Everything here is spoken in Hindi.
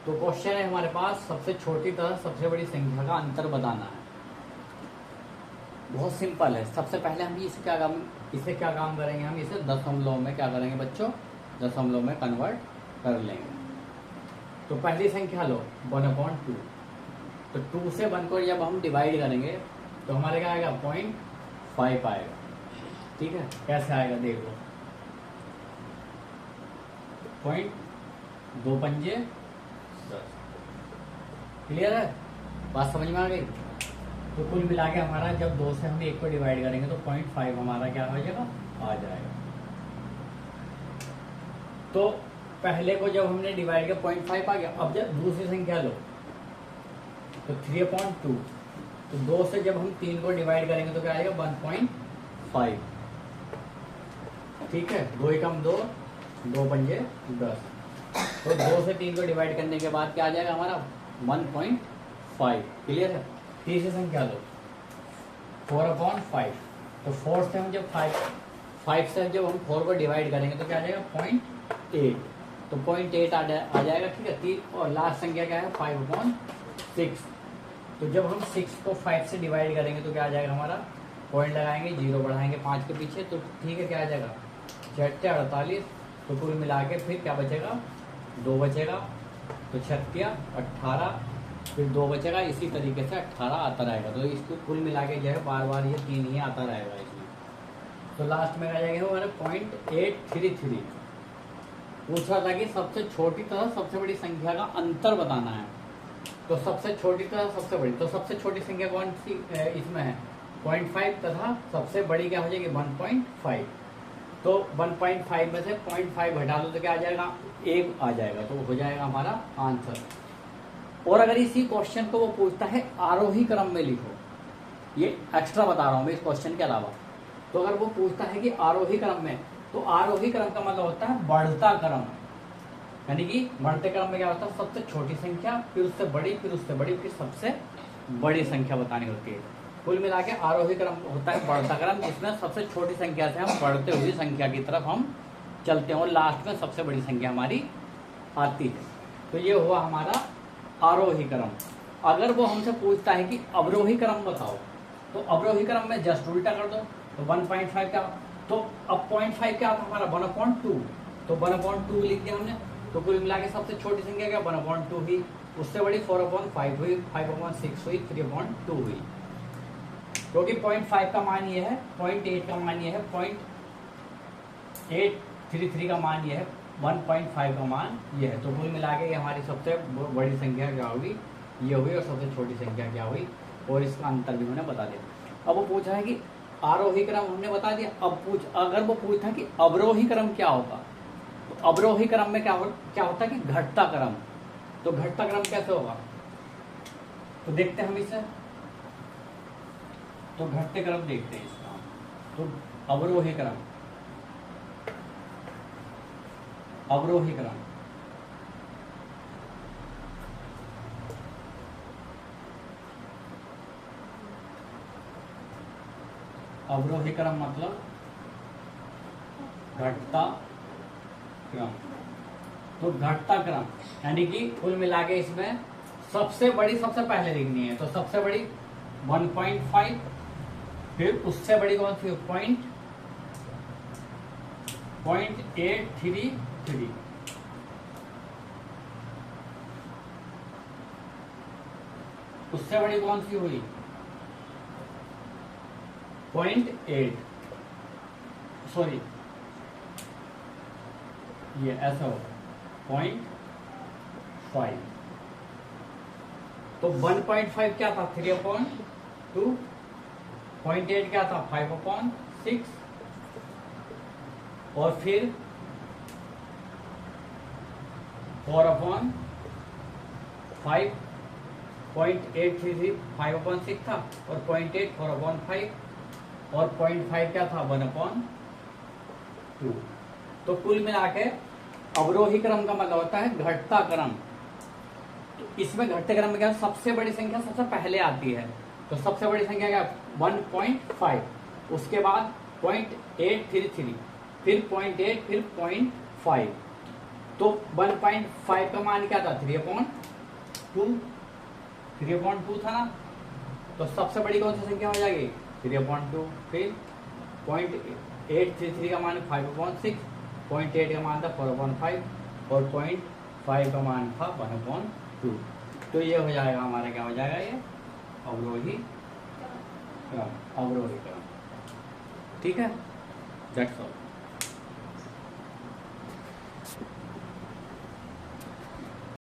तो क्वेश्चन है हमारे पास सबसे छोटी तथा सबसे बड़ी संख्या का अंतर बताना है। बहुत सिंपल है। सबसे पहले हम इसे क्या काम करेंगे, हम इसे दशमलव में क्या करेंगे बच्चों, दशमलव में कन्वर्ट कर लेंगे। तो पहली संख्या लो 1/2। तो 2 से 1 को जब हम डिवाइड करेंगे तो हमारे क्या आएगा 0.5 आएगा। ठीक है, कैसे आएगा देख लो। 2 पंजे 10। क्लियर है, बात समझ में आ गई। तो कुल मिला के हमारा जब 2 से हम 1 को डिवाइड करेंगे तो 0.5 हमारा क्या हो जाएगा, आ जाएगा। तो पहले को जब हमने डिवाइड किया 0.5 आ गया। अब जब दूसरी संख्या लो तो 3/2। तो 2 से जब हम 3 को डिवाइड करेंगे तो क्या आएगा 1.5। ठीक है, 2 एकम 2, 2 पंजे 10। तो 2 से 3 को डिवाइड करने के बाद क्या आ जाएगा हमारा 1.5। क्लियर है। तीसरी संख्या लो 4/5। तो 4 से हम जब 5 से जब हम 4 को डिवाइड करेंगे तो क्या आ जाएगा 0.8। तो 0.8 आ जाएगा। ठीक है, और लास्ट संख्या क्या है 5/6। तो जब हम 6 को 5 से डिवाइड करेंगे तो क्या आ जाएगा हमारा, पॉइंट लगाएंगे, 0 बढ़ाएंगे 5 के पीछे। तो ठीक है, क्या आ जाएगा 6×8 = 48। तो कुल मिला के फिर क्या बचेगा, 2 बचेगा। तो 6×8 = 18। फिर 2 बचेगा। इसी तरीके से 18 आता रहेगा। तो इसको कुल मिला के जो है बार बार ये 3 ही आता रहेगा इसमें। तो लास्ट में आ जाएगा हमारे 0.833। पूछ रहा था कि सबसे छोटी तथा सबसे बड़ी संख्या का अंतर बताना है। तो सबसे छोटी तथा सबसे बड़ी, तो सबसे छोटी संख्या कौन सी इसमें है 0.5 तथा सबसे बड़ी क्या हो जाएगी 1.5। तो 1.5 में से 0.5 घटा दो तो क्या आ जाएगा, 1 आ जाएगा। तो हो जाएगा हमारा आंसर। और अगर इसी क्वेश्चन को वो पूछता है आरोही क्रम में लिखो, ये एक्स्ट्रा बता रहा हूं मैं इस क्वेश्चन के अलावा। तो अगर वो पूछता है कि आरोही क्रम में, तो आरोही क्रम का मतलब होता है बढ़ता क्रम। यानी कि बढ़ते क्रम में क्या होता है, सबसे छोटी संख्या, फिर उससे बड़ी, फिर उससे बड़ी, फिर सबसे बड़ी संख्या बतानी होती है। कुल मिला के आरोही क्रम होता है बढ़ता क्रम, जिसमें सबसे छोटी संख्या से हम बढ़ते हुई संख्या की तरफ हम चलते हैं और लास्ट में सबसे बड़ी संख्या हमारी आती है। तो ये हुआ हमारा आरोही क्रम। अगर वो हमसे पूछता है कि अवरोही क्रम बताओ, तो अवरोही क्रम में जस्ट उल्टा कर दो। तो 1.5 क्या, तो अब 0.5 क्या था हमारा 1/2। तो 1/2 लिख दिया हमने। तो कुल मिला के सबसे छोटी संख्या क्या 1/2 हुई, उससे बड़ी 4/5 हुई, 5/6 हुई, 3/2 हुई। क्योंकि 0.5 का मान ये है, 0.8 का मान ये है, 0.833 का मान ये है, 1.5 का मान ये है। तो कुल मिला के हमारी सबसे बड़ी संख्या क्या होगी, ये हुई, और सबसे छोटी संख्या क्या हुई, और इसका अंतर भी मैंने बता दिया। अब वो पूछा है कि आरोही क्रम हमने बता दिया। अब अगर वो पूछता है कि अवरोही क्रम क्या होगा, तो अवरोही क्रम में क्या होता है कि घटता क्रम। तो घटता क्रम कैसे होगा, तो देखते हैं हम इसे। तो घटते क्रम देखते हैं इसका। तो अवरोही क्रम, अवरोही क्रम, अवरोही क्रम मतलब घटता क्रम। तो घटता क्रम यानी कि कुल मिला के इसमें सबसे बड़ी सबसे पहले लिखनी है। तो सबसे बड़ी 1.5, फिर उससे बड़ी कौन सी 0.833, उससे बड़ी कौन सी हुई 0.8, सॉरी ये ऐसा होगा 0.5। तो 1.5 क्या था 3/2, 0.8 क्या था 5/6, और फिर 4/5, 0.833 5/6 था, और 0.8 4/5, और 0.5 क्या था 1/2। तो कुल मिला के अवरोही क्रम का मतलब होता है घटता क्रम। तो इसमें घटते क्रम में क्या, सबसे बड़ी संख्या सबसे पहले आती है। तो सबसे बड़ी संख्या क्या 1.5, उसके बाद 0.833, फिर 0.8, फिर 0.5। तो 1.5 का मान क्या था 3/2 था ना, तो सबसे बड़ी कौन सी संख्या हो जाएगी 3/2। फिर 0.833 का मान 5/6, 0.8 का मान था 4/5 और 0.5 का मान था 1/2। तो ये हो जाएगा हमारा, क्या हो जाएगा ये अवरोही क्रम, अवरोही क्रम। ठीक है, दैट्स ऑल।